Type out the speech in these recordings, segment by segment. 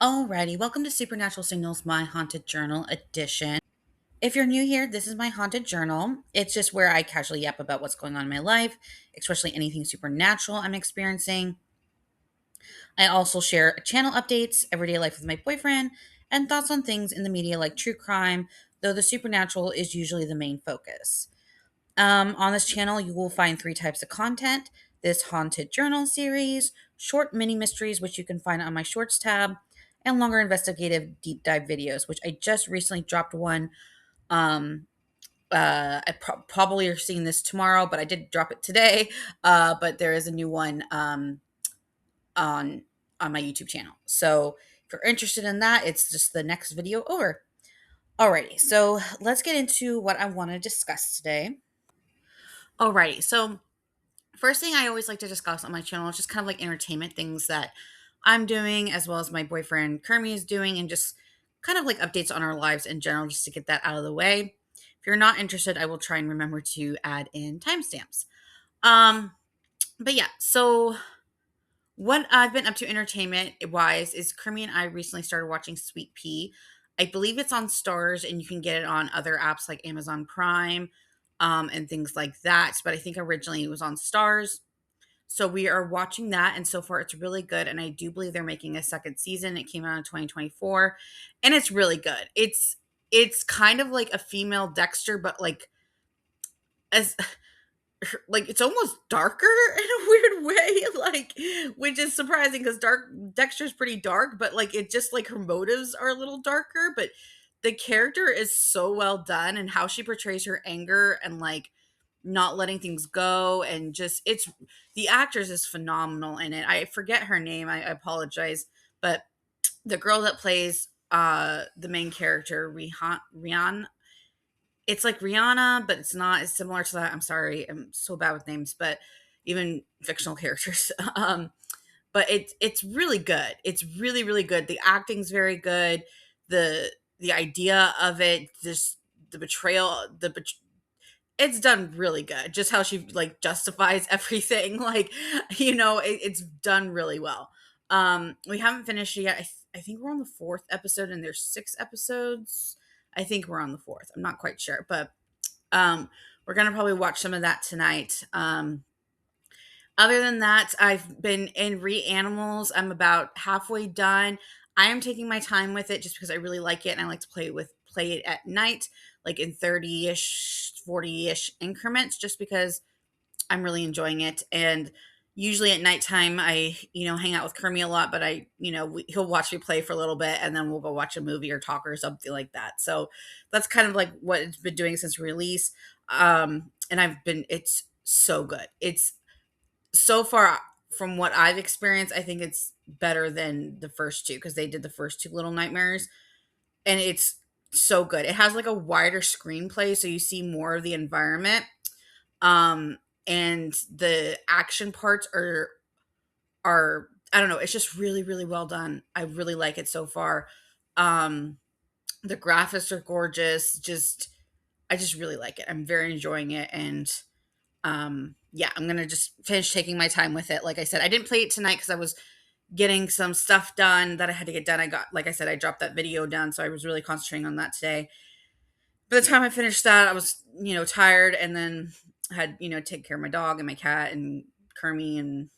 Alrighty, welcome to Supernatural Signals, my haunted journal edition. If you're new here, this is my haunted journal. It's just where I casually yap about what's going on in my life, especially anything supernatural I'm experiencing. I also share channel updates, everyday life with my boyfriend, and thoughts on things in the media like true crime, though the supernatural is usually the main focus. On this channel, you will find three types of content: this haunted journal series, short mini mysteries, which you can find on my shorts tab, and longer investigative deep dive videos, which I just recently dropped one. Um, probably are seeing this tomorrow, but I did drop it today. But there is a new one on on my YouTube channel. So if you're interested in that, it's just the next video over. Alrighty, so let's get into what I want to discuss today. Alrighty, so first thing I always like to discuss on my channel is just kind of like entertainment things that I'm doing, as well as my boyfriend Kermie is doing, and just kind of like updates on our lives in general, just to get that out of the way. If you're not interested, I will try and remember to add in timestamps. Um, but yeah, so what I've been up to entertainment wise is Kermie and I recently started watching Sweetpea. I believe it's on Stars, and you can get it on other apps like Amazon Prime, and things like that. But I think originally it was on Stars. So we are watching that, and so far it's really good. And I do believe they're making a second season. It came out in 2024, and it's really good. It's kind of like a female Dexter, but as like it's almost darker in a weird way, like, which is surprising because dark Dexter's pretty dark, but like it just like her motives are a little darker, but the character is so well done, and how she portrays her anger and like not letting things go, and just it's the actress is phenomenal in it. I forget her name, I apologize, but the girl that plays the main character, Rihanna, it's like Rihanna, but it's not. It's similar to that. I'm sorry, I'm so bad with names, but even fictional characters. But it's really good. It's really really good. The acting's very good. The idea of it, just the betrayal, it's done really good. Just how she like justifies everything, like it's done really well. We haven't finished it yet. I think we're on the fourth episode, and there's 6 episodes. I think we're on the fourth. I'm not quite sure, but we're gonna probably watch some of that tonight. Other than that, I've been in Reanimals. I'm about halfway done. I am taking my time with it just because I really like it, and I like to play it at night, like in 30-ish, 40-ish increments, just because I'm really enjoying it. And usually at nighttime, I hang out with Kermie a lot, but he'll watch me play for a little bit, and then we'll go watch a movie or talk or something like that. So that's kind of like what it's been doing since release. And it's so good. It's so far from what I've experienced, I think it's better than the first two, because they did the first two Little Nightmares, and it's so good. It has like a wider screenplay, so you see more of the environment. Um, and the action parts are I don't know, it's just really, really well done. I really like it so far. Um, the graphics are gorgeous. I just really like it. I'm very enjoying it, and yeah, I'm gonna just finish taking my time with it. Like I said, I didn't play it tonight because I was getting some stuff done that I had to get done. Like I said, I dropped that video done, so I was really concentrating on that today. By the time I finished that, I was, tired, and then had, take care of my dog and my cat and Kermie and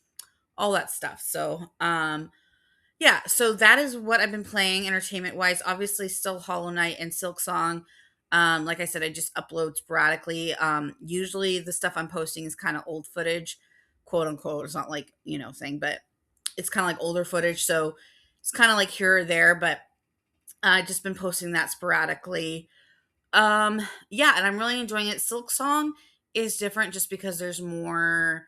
all that stuff. So, yeah, so that is what I've been playing entertainment wise. Obviously, still Hollow Knight and Silk Song. Like I said, I just upload sporadically. Usually the stuff I'm posting is kind of old footage, quote unquote. It's not like, thing, but it's kind of like older footage. So it's kind of like here or there, but I've just been posting that sporadically. Yeah, and I'm really enjoying it. Silk Song is different just because there's more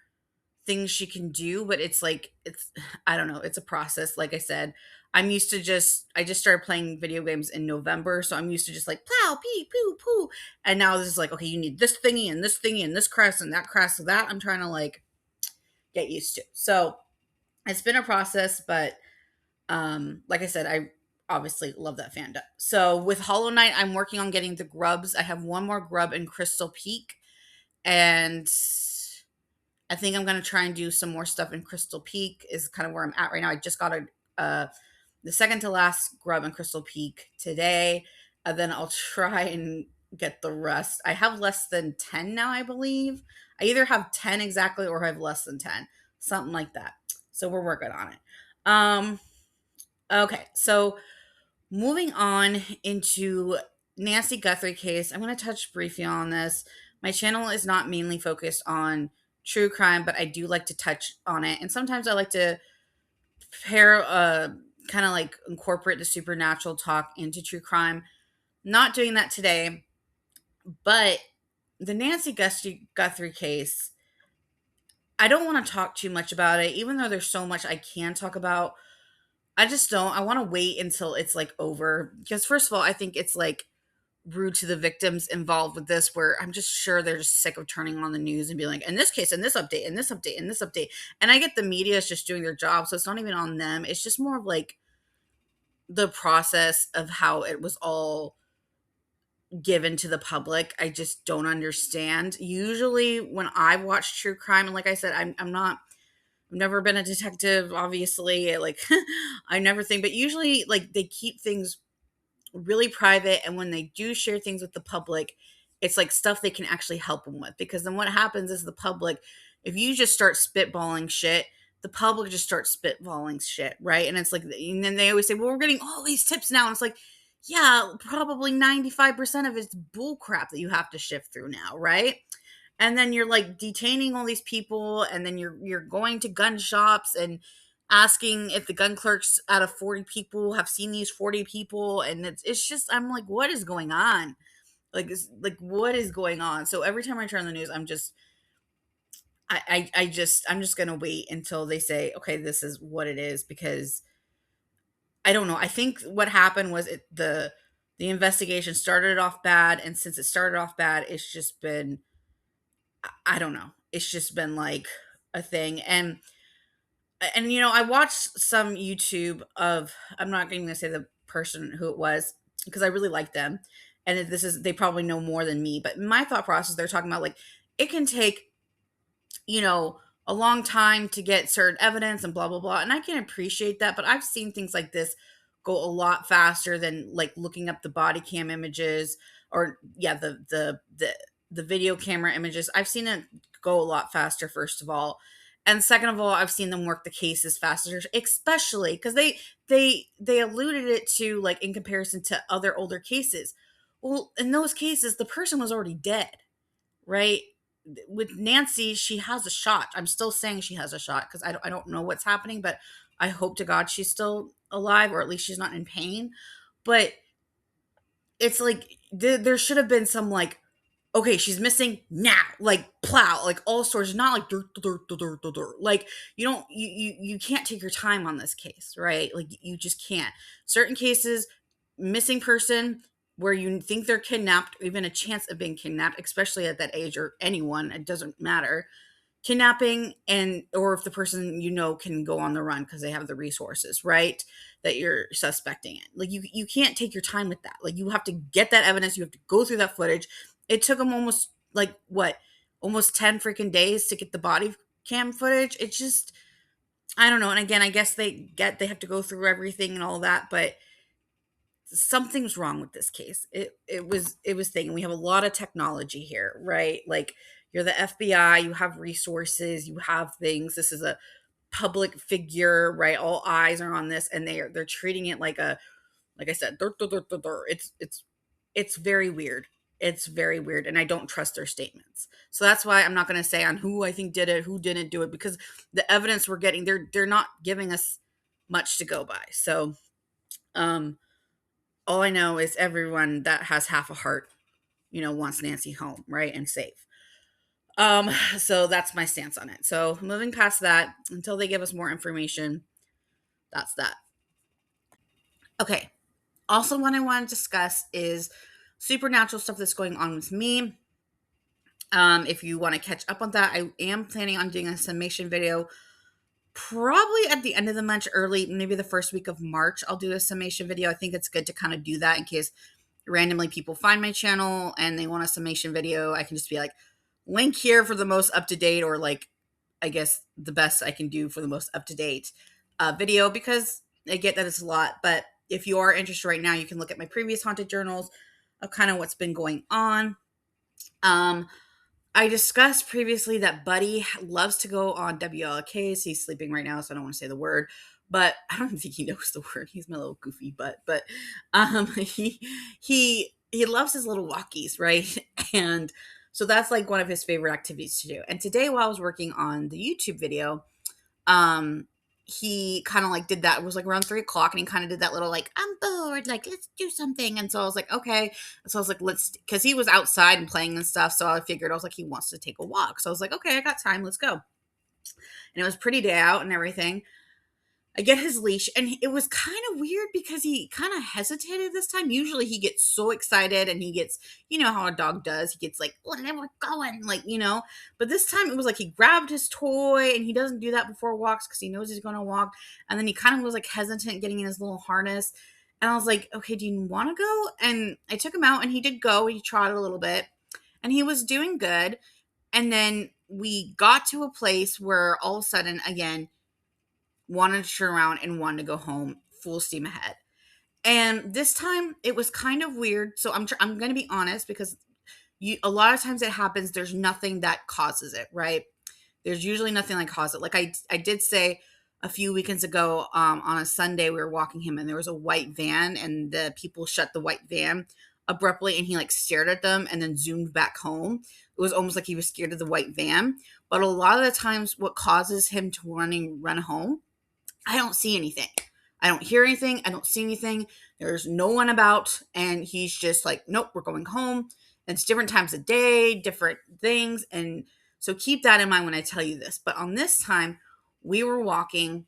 things she can do, but it's like it's I don't know, it's a process. Like I said, I just started playing video games in November, so I'm used to just like plow, pee, poo, poo. And now this is like, okay, you need this thingy and this crest and that crest. So that I'm trying to like get used to. So it's been a process, but like I said, I obviously love that fandom. So with Hollow Knight, I'm working on getting the grubs. I have one more grub in Crystal Peak, and I think I'm gonna try and do some more stuff in Crystal Peak. Is kind of where I'm at right now. I just got the second to last Grub and Crystal Peak today, and then I'll try and get the rest. I have less than 10 now, I believe. I either have 10 exactly or I have less than 10, something like that. So we're working on it. Um, okay, so moving on into Nancy Guthrie case, I'm going to touch briefly on this. My channel is not mainly focused on true crime, but I do like to touch on it. And sometimes I like to pair, kind of like incorporate the supernatural talk into true crime. Not doing that today, but the Nancy Guthrie case, I don't want to talk too much about it, even though there's so much I can talk about. I just don't. I want to wait until it's like over because, first of all, I think it's like rude to the victims involved with this, where I'm just sure they're just sick of turning on the news and being like, in this case, in this update, in this update, in this update. And I get the media is just doing their job. So it's not even on them. It's just more of like the process of how it was all given to the public. I just don't understand. Usually when I watch true crime, and like I said, I'm not, I've never been a detective, obviously. Like, I never think, but usually, like, they keep things really private. And when they do share things with the public, it's like stuff they can actually help them with. Because then what happens is the public, if you just start spitballing shit, the public just starts spitballing shit, right? And it's like, and then they always say, well, we're getting all these tips now. And it's like, yeah, probably 95% of it's bull crap that you have to shift through now, right? And then you're like detaining all these people, and then you're going to gun shops and asking if the gun clerks out of 40 people have seen these 40 people, and it's just, I'm like, what is going on? Like, like, what is going on? So every time I turn on the news, I'm just, I'm just gonna wait until they say, okay, this is what it is, because I don't know. I think what happened was the investigation started off bad, and since it started off bad, it's just been, I don't know. It's just been like a thing. And you know, I watched some YouTube of, I'm not going to say the person who it was because I really like them. And this is, they probably know more than me, but my thought process, they're talking about like it can take, you know, a long time to get certain evidence and blah blah blah. And I can appreciate that, but I've seen things like this go a lot faster than like looking up the body cam images, or yeah, the video camera images. I've seen it go a lot faster, first of all. And second of all, I've seen them work the cases faster, especially because they alluded it to like in comparison to other older cases. Well, in those cases, the person was already dead, right? With Nancy, she has a shot. I'm still saying she has a shot because I don't know what's happening, but I hope to God she's still alive, or at least she's not in pain. But it's like there should have been some like, okay, she's missing now, like plow, like all sorts, not like dur, dur, dur, dur, dur, dur. Like you don't, you can't take your time on this case, right? Like you just can't. Certain cases, missing person where you think they're kidnapped, or even a chance of being kidnapped, especially at that age, or anyone, it doesn't matter, kidnapping, and or if the person you know can go on the run because they have the resources, right, that you're suspecting it, like you can't take your time with that. Like you have to get that evidence, you have to go through that footage. It took them almost like what, almost 10 freaking days to get the body cam footage. It's just, I don't know. And again, I guess they have to go through everything and all that, but something's wrong with this case. It was thinking we have a lot of technology here, right? Like you're the FBI, you have resources, you have things. This is a public figure, right? All eyes are on this, and they're treating it like a, like I said, dur, dur, dur, dur, dur. It's very weird. It's very weird, and I don't trust their statements. So that's why I'm not going to say on who I think did it, who didn't do it, because the evidence we're getting, they're not giving us much to go by. So, um, all I know is everyone that has half a heart, you know, wants Nancy home, right, and safe. So that's my stance on it. So moving past that, until they give us more information, that's that. Okay. Also, what I want to discuss is supernatural stuff that's going on with me. If you want to catch up on that, I am planning on doing a summation video probably at the end of the month, early, maybe the first week of March. I'll do a summation video. I think it's good to kind of do that in case randomly people find my channel and they want a summation video. I can just be like, link here for the most up to date, or like, I guess the best I can do for the most up to date video, because I get that it's a lot, but if you are interested right now, you can look at my previous haunted journals of kind of what's been going on. Um, I discussed previously that Buddy loves to go on WLKs. He's sleeping right now, so I don't want to say the word, but I don't think he knows the word. He's my little goofy butt, but he loves his little walkies, right? And so that's like one of his favorite activities to do. And today, while I was working on the YouTube video, um, he kind of like did that. It was like around 3 o'clock, and he kind of did that little like, I'm bored, like let's do something. And so I was like, okay. So I was like, let's, because he was outside and playing and stuff. So I figured, I was like, he wants to take a walk. So I was like, okay, I got time, let's go. And it was pretty day out and everything. I get his leash, and it was kind of weird because he kind of hesitated this time. Usually he gets so excited and he gets, you know how a dog does. He gets like, well, then we're going, like, you know. But this time it was like he grabbed his toy, and he doesn't do that before walks because he knows he's going to walk. And then he kind of was like hesitant getting in his little harness. And I was like, okay, do you want to go? And I took him out, and he did go. He trotted a little bit, and he was doing good. And then we got to a place where all of a sudden, again, wanted to turn around and wanted to go home full steam ahead. And this time it was kind of weird. So I'm going to be honest, because a lot of times it happens. There's nothing that causes it, right? There's usually nothing that causes it. Like I did say a few weekends ago, on a Sunday, we were walking him, and there was a white van, and the people shut the white van abruptly, and he like stared at them and then zoomed back home. It was almost like he was scared of the white van. But a lot of the times what causes him to run home, I don't see anything. I don't hear anything. I don't see anything. There's no one about. And he's just like, nope, we're going home. And it's different times of day, different things. And so keep that in mind when I tell you this. But on this time, we were walking,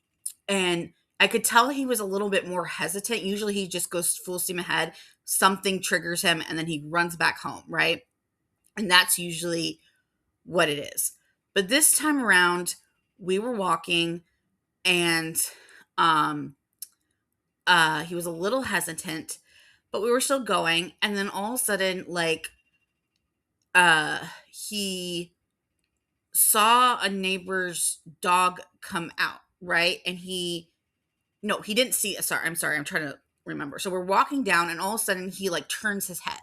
and I could tell he was a little bit more hesitant. Usually he just goes full steam ahead. Something triggers him, and then he runs back home, right? And that's usually what it is. But this time around, we were walking, and he was a little hesitant, but we were still going. And then all of a sudden, like, he saw a neighbor's dog come out, right? And he didn't see. Sorry, I'm trying to remember. So we're walking down, and all of a sudden he like turns his head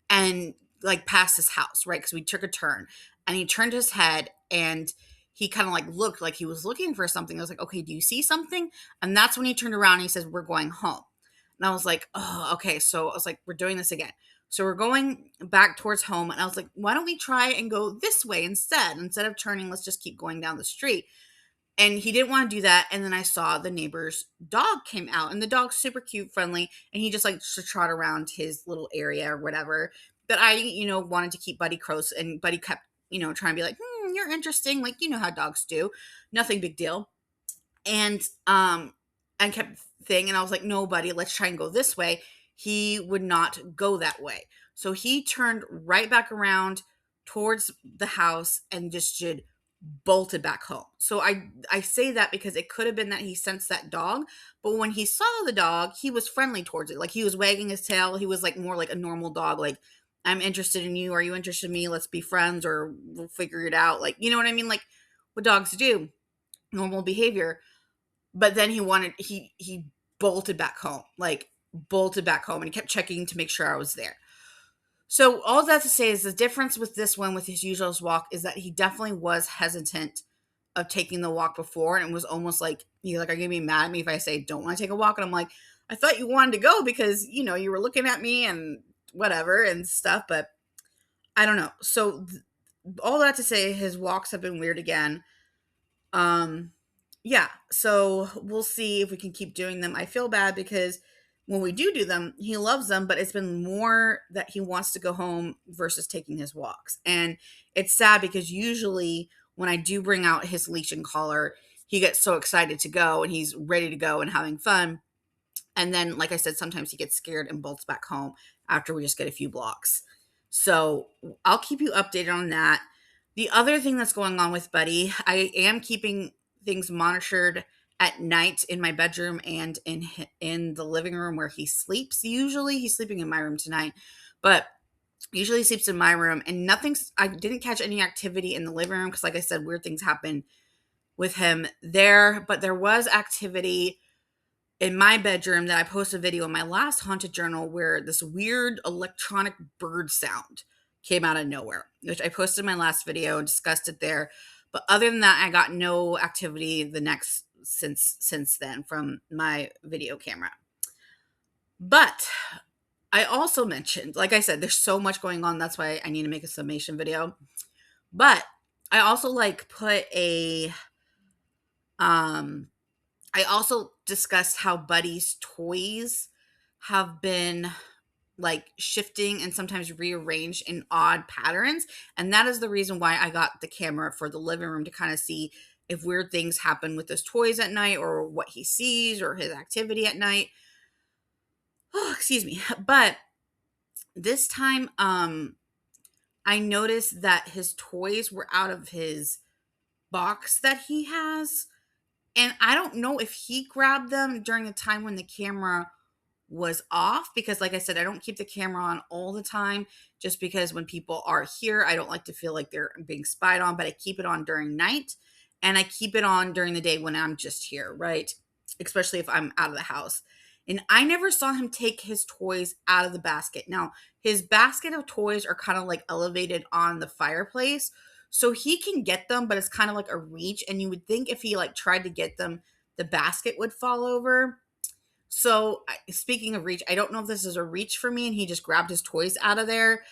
and like past his house, right? Because we took a turn, and he turned his head, and he kind of like looked like he was looking for something. I was like, okay, do you see something? And that's when he turned around and he says, we're going home. And I was like, oh, okay. So I was like, we're doing this again. So we're going back towards home. And I was like, why don't we try and go this way instead? Instead of turning, let's just keep going down the street. And he didn't want to do that. And then I saw the neighbor's dog came out, and the dog's super cute, friendly. And he just like to trot around his little area or whatever. But I, wanted to keep Buddy close, and Buddy kept, trying to be like, you're interesting. Like, you know how dogs do. Nothing big deal. And I kept thinking, and I was like, no, Buddy, let's try and go this way. He would not go that way. So he turned right back around towards the house and just bolted back home. So I say that because it could have been that he sensed that dog, but when he saw the dog, he was friendly towards it. Like, he was wagging his tail. He was like more like a normal dog. Like, I'm interested in you. Are you interested in me? Let's be friends, or we'll figure it out. Like, you know what I mean? Like what dogs do, normal behavior. But then he bolted back home, and he kept checking to make sure I was there. So all that to say is the difference with this one, with his usual walk, is that he definitely was hesitant of taking the walk before. And it was almost like, he's like, are you going to be mad at me if I say don't want to take a walk? And I'm like, I thought you wanted to go because, you were looking at me and whatever and stuff, but I don't know. So all that to say, his walks have been weird again. Yeah, so we'll see if we can keep doing them. I feel bad because when we do them, he loves them, but it's been more that he wants to go home versus taking his walks. And it's sad because usually when I do bring out his leash and collar, he gets so excited to go, and he's ready to go and having fun. And then, like I said, sometimes he gets scared and bolts back home after we just get a few blocks. So I'll keep you updated on that. The other thing that's going on with Buddy, I am keeping things monitored at night in my bedroom and in the living room where he sleeps. Usually he's sleeping in my room tonight, but usually he sleeps in my room, and I didn't catch any activity in the living room because, like I said, weird things happen with him there, but there was activity in my bedroom that I posted a video in my last haunted journal where this weird electronic bird sound came out of nowhere, which I posted in my last video and discussed it there. But other than that, I got no activity the next since then from my video camera. But I also mentioned, like I said, there's so much going on. That's why I need to make a summation video. But I also put a I also discussed how Buddy's toys have been shifting and sometimes rearranged in odd patterns. And that is the reason why I got the camera for the living room, to kind of see if weird things happen with his toys at night, or what he sees, or his activity at night. Oh, excuse me. But this time, I noticed that his toys were out of his box that he has. And I don't know if he grabbed them during the time when the camera was off, because like I said, I don't keep the camera on all the time, just because when people are here, I don't like to feel like they're being spied on. But I keep it on during night, and I keep it on during the day when I'm just here, right? Especially if I'm out of the house. And I never saw him take his toys out of the basket. Now, his basket of toys are kind of elevated on the fireplace, so he can get them, but it's kind of like a reach. And you would think if he tried to get them, the basket would fall over. So, speaking of reach, I don't know if this is a reach for me and he just grabbed his toys out of there.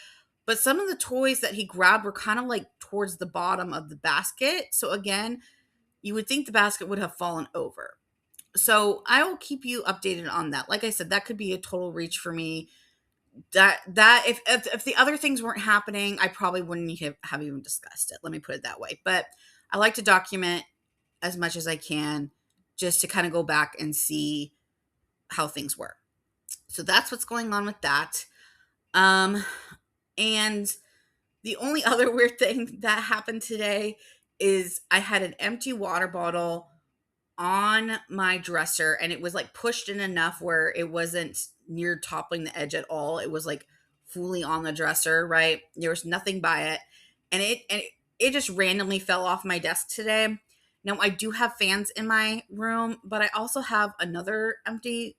But some of the toys that he grabbed were kind of towards the bottom of the basket. So, again, you would think the basket would have fallen over. So, I will keep you updated on that. Like I said, that could be a total reach for me. That if the other things weren't happening, I probably wouldn't have even discussed it. Let me put it that way. But I like to document as much as I can, just to kind of go back and see how things were. So that's what's going on with that. Um, and the only other weird thing that happened today is I had an empty water bottle on my dresser, and it was pushed in enough where it wasn't near toppling the edge at all. It was fully on the dresser, right? There was nothing by it. And it just randomly fell off my desk today. Now I do have fans in my room, but I also have another empty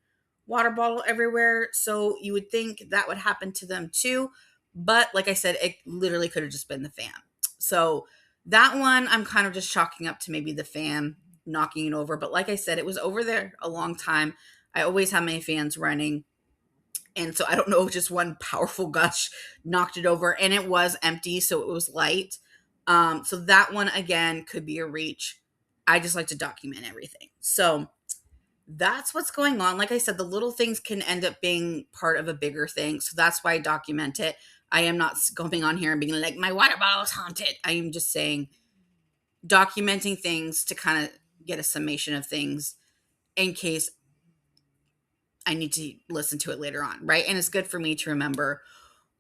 water bottle everywhere. So you would think that would happen to them too. But like I said, it literally could have just been the fan. So that one I'm kind of just chalking up to maybe the fan knocking it over. But like I said, it was over there a long time. I always have my fans running. And so I don't know, just one powerful gush knocked it over, and it was empty. So it was light. So that one again could be a reach. I just like to document everything. So that's what's going on. Like I said, the little things can end up being part of a bigger thing. So that's why I document it. I am not going on here and being like, my water bottle is haunted. I am just saying, documenting things to kind of get a summation of things in case I need to listen to it later on, right? And it's good for me to remember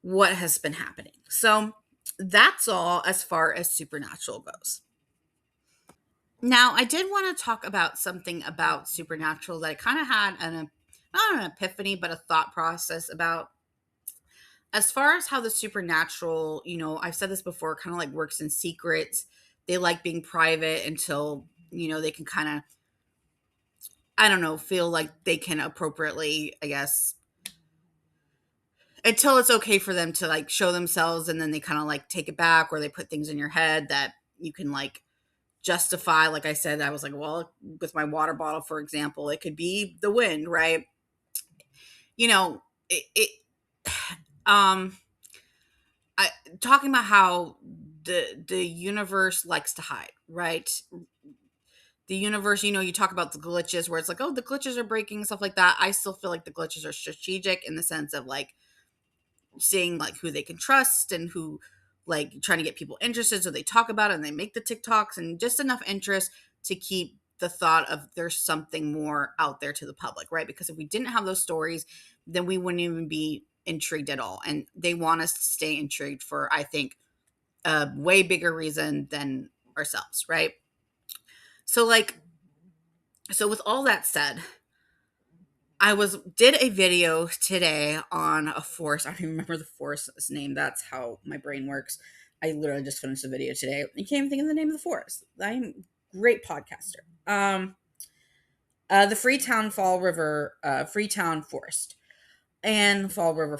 what has been happening. So that's all as far as supernatural goes. Now, I did want to talk about something about supernatural that I kind of had not an epiphany, but a thought process about. As far as how the supernatural, I've said this before, kind of works in secrets. They like being private until, they can kind of, I don't know, feel like they can appropriately, I guess, until it's okay for them to show themselves, and then they kind of take it back, or they put things in your head that you can justify. Like I said, I was like, well, with my water bottle, for example, it could be the wind, right? It um I talking about how the universe likes to hide, right? The universe, you talk about the glitches where it's like, oh, the glitches are breaking and stuff like that. I still feel like the glitches are strategic, in the sense of seeing who they can trust, and who trying to get people interested, so they talk about it and they make the TikToks, and just enough interest to keep the thought of there's something more out there to the public, right? Because if we didn't have those stories, then we wouldn't even be intrigued at all. And they want us to stay intrigued for, I think, a way bigger reason than ourselves, right? So so with all that said, I did a video today on a forest. I don't even remember the forest's name. That's how my brain works. I literally just finished the video today. I can't even think of the name of the forest. I'm a great podcaster. The Freetown Forest and Fall River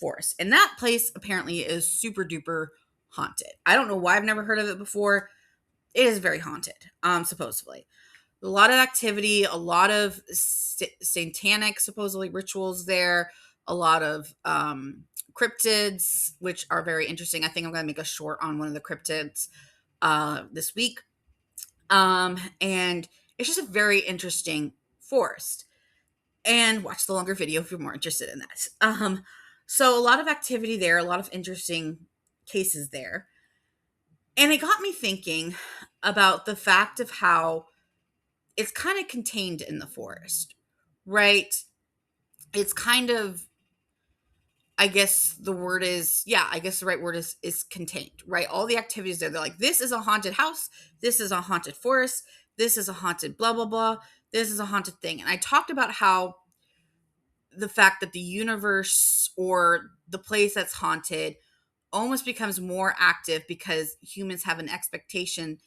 Forest. And that place apparently is super duper haunted. I don't know why I've never heard of it before. It is very haunted, supposedly. A lot of activity, a lot of satanic, supposedly, rituals there, a lot of cryptids, which are very interesting. I think I'm going to make a short on one of the cryptids this week. And it's just a very interesting forest. And watch the longer video if you're more interested in that. So a lot of activity there, a lot of interesting cases there. And it got me thinking about the fact of how it's kind of contained in the forest, right? It's kind of, I guess the word is, yeah, I guess the right word is contained, right? All the activities there, they're like, this is a haunted house, this is a haunted forest, this is a haunted blah, blah, blah, this is a haunted thing. And I talked about how the fact that the universe or the place that's haunted almost becomes more active because humans have an expectation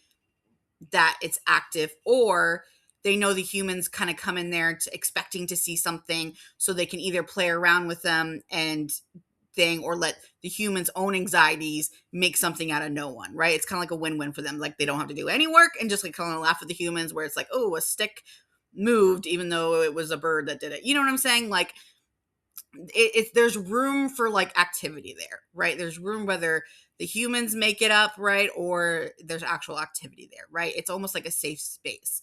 that it's active, or they know the humans kind of come in there expecting to see something, so they can either play around with them and thing, or let the humans' own anxieties make something out of no one, right? It's kind of like a win-win for them. Like they don't have to do any work and just like kind of laugh at the humans, where it's like, oh, a stick moved even though it was a bird that did it. You know what I'm saying? Like there's room for like activity there, right? There's room whether the humans make it up, right, or there's actual activity there, right? It's almost like a safe space.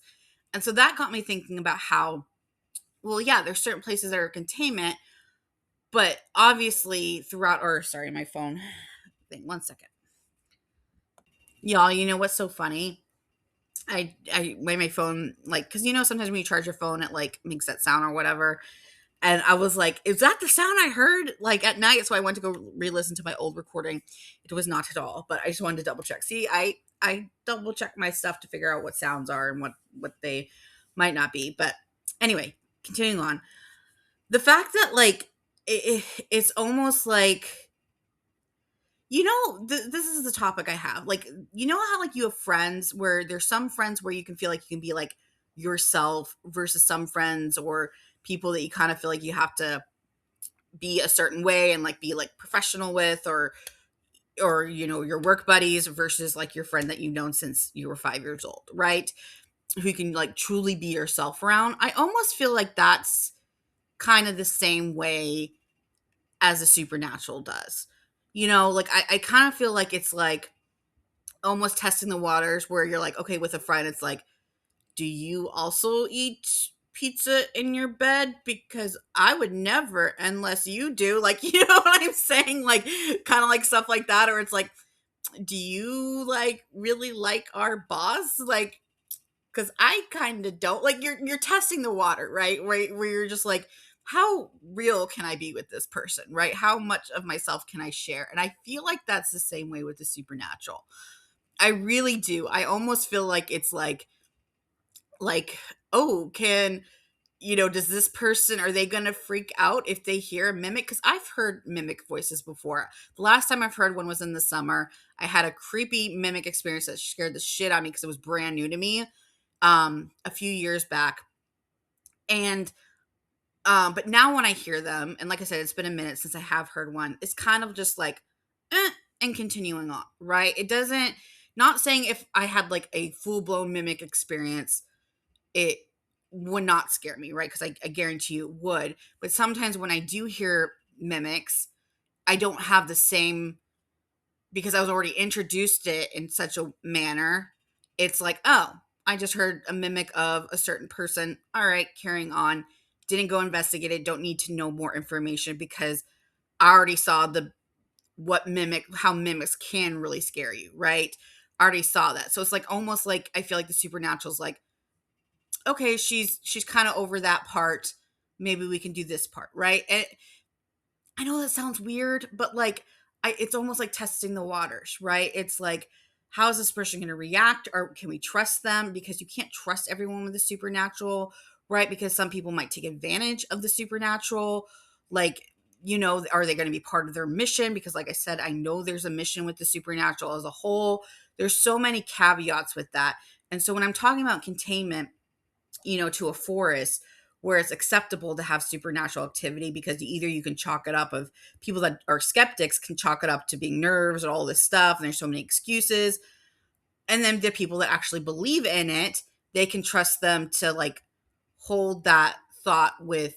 And so that got me thinking about how, well, yeah, there's certain places that are containment, but obviously throughout, or sorry, my phone thing, 1 second. Y'all, you know what's so funny? I weigh my phone, like, because sometimes when you charge your phone, it like makes that sound or whatever. And I was like, is that the sound I heard like at night? So I went to go re-listen to my old recording. It was not at all, but I just wanted to double check. See, I double check my stuff to figure out what sounds are and what they might not be. But anyway, continuing on. The fact that like it's almost like, this is the topic I have. Like, how like you have friends where there's some friends where you can feel like you can be like yourself versus some friends or people that you kind of feel like you have to be a certain way and like be like professional with, or your work buddies versus like your friend that you've known since you were 5 years old, right? Who you can like truly be yourself around. I almost feel like that's kind of the same way as a supernatural does. Like I kind of feel like it's like almost testing the waters where you're like, okay, with a friend, it's like, do you also eat pizza in your bed? Because I would never unless you do. Like, you know what I'm saying? Like, kind of like stuff like that. Or it's like, do you like really like our boss? Like, because I kind of don't. Like, you're testing the water, right? Where you're just like, how real can I be with this person, right? How much of myself can I share? And I feel like that's the same way with the supernatural. I really do. I almost feel like it's like, oh, does this person, are they gonna freak out if they hear a mimic? Because I've heard mimic voices before. The last time I've heard one was in the summer. I had a creepy mimic experience that scared the shit out of me because it was brand new to me, a few years back. And but now when I hear them, and like I said, it's been a minute since I have heard one, it's kind of just like and continuing on, right? It doesn't, not saying if I had like a full-blown mimic experience, it would not scare me, right? Because I guarantee you it would. But sometimes when I do hear mimics, I don't have the same, because I was already introduced to it in such a manner. It's like, oh, I just heard a mimic of a certain person. All right, carrying on. Didn't go investigate it. Don't need to know more information because I already saw how mimics can really scare you, right? I already saw that. So it's like almost like I feel like the supernatural's like, okay, she's kind of over that part. Maybe we can do this part, right? And I know that sounds weird, but like it's almost like testing the waters, right? It's like, how is this person going to react, or can we trust them? Because you can't trust everyone with the supernatural, right? Because some people might take advantage of the supernatural. Like, are they going to be part of their mission? Because like I said, I know there's a mission with the supernatural as a whole. There's so many caveats with that. And so when I'm talking about containment, to a forest where it's acceptable to have supernatural activity, because either you can chalk it up of people that are skeptics can chalk it up to being nerves and all this stuff. And there's so many excuses. And then the people that actually believe in it, they can trust them to like hold that thought with,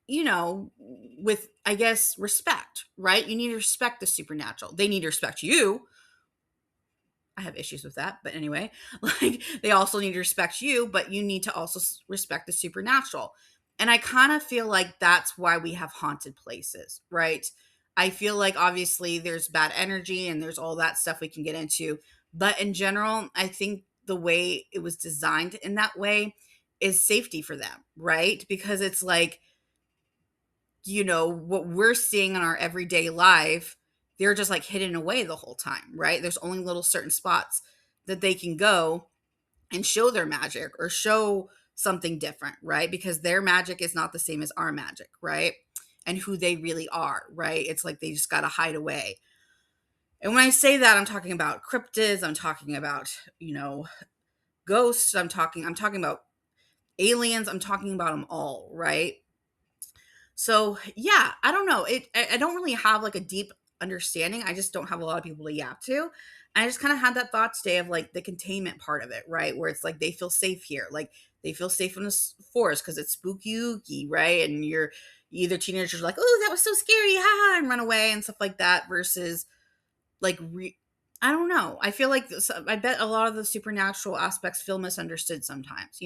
I guess, respect, right? You need to respect the supernatural. They need to respect you. I have issues with that, but anyway, like they also need to respect you, but you need to also respect the supernatural. And I kind of feel like that's why we have haunted places, right? I feel like obviously there's bad energy and there's all that stuff we can get into, but in general, I think the way it was designed in that way is safety for them, right? Because it's like, what we're seeing in our everyday life, they're just like hidden away the whole time, right? There's only little certain spots that they can go and show their magic or show something different, right? Because their magic is not the same as our magic, right? And who they really are, right? It's like they just got to hide away. And when I say that, I'm talking about cryptids, I'm talking about, ghosts, I'm talking about aliens, I'm talking about them all, right? So yeah, I don't know. I don't really have like a deep understanding. I just don't have a lot of people to yap to. I just kind of had that thought today of like the containment part of it, right? Where it's like they feel safe here, like they feel safe in the forest because it's spooky, ooky, right? And you're either teenagers are like, oh, that was so scary, ha, and run away and stuff like that, versus like I don't know. I feel like I bet a lot of the supernatural aspects feel misunderstood sometimes.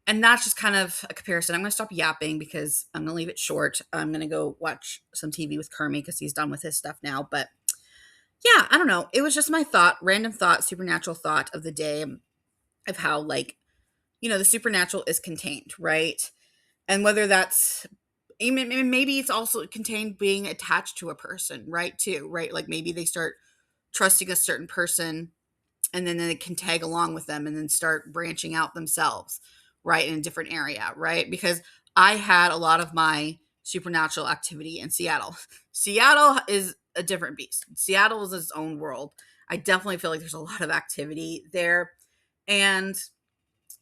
And that's just kind of a comparison. I'm going to stop yapping because I'm going to leave it short. I'm going to go watch some TV with Kermie because he's done with his stuff now. But yeah, I don't know. It was just my random thought, supernatural thought of the day of how, like, the supernatural is contained, right? And whether that's, maybe it's also contained being attached to a person, right? Too, right? Like maybe they start trusting a certain person and then they can tag along with them and then start branching out themselves, right, in a different area, right? Because I had a lot of my supernatural activity in Seattle. Seattle is a different beast. Seattle is its own world. I definitely feel like there's a lot of activity there. And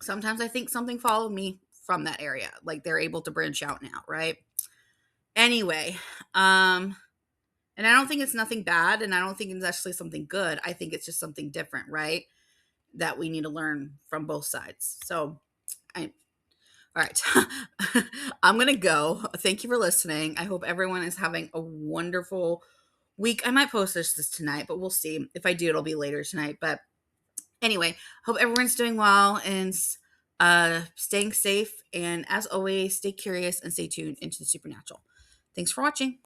sometimes I think something followed me from that area. Like they're able to branch out now, right? Anyway, and I don't think it's nothing bad, and I don't think it's actually something good. I think it's just something different, right? That we need to learn from both sides. So, all right. I'm going to go. Thank you for listening. I hope everyone is having a wonderful week. I might post this tonight, but we'll see. If I do, it'll be later tonight. But anyway, hope everyone's doing well and staying safe. And as always, stay curious and stay tuned into the supernatural. Thanks for watching.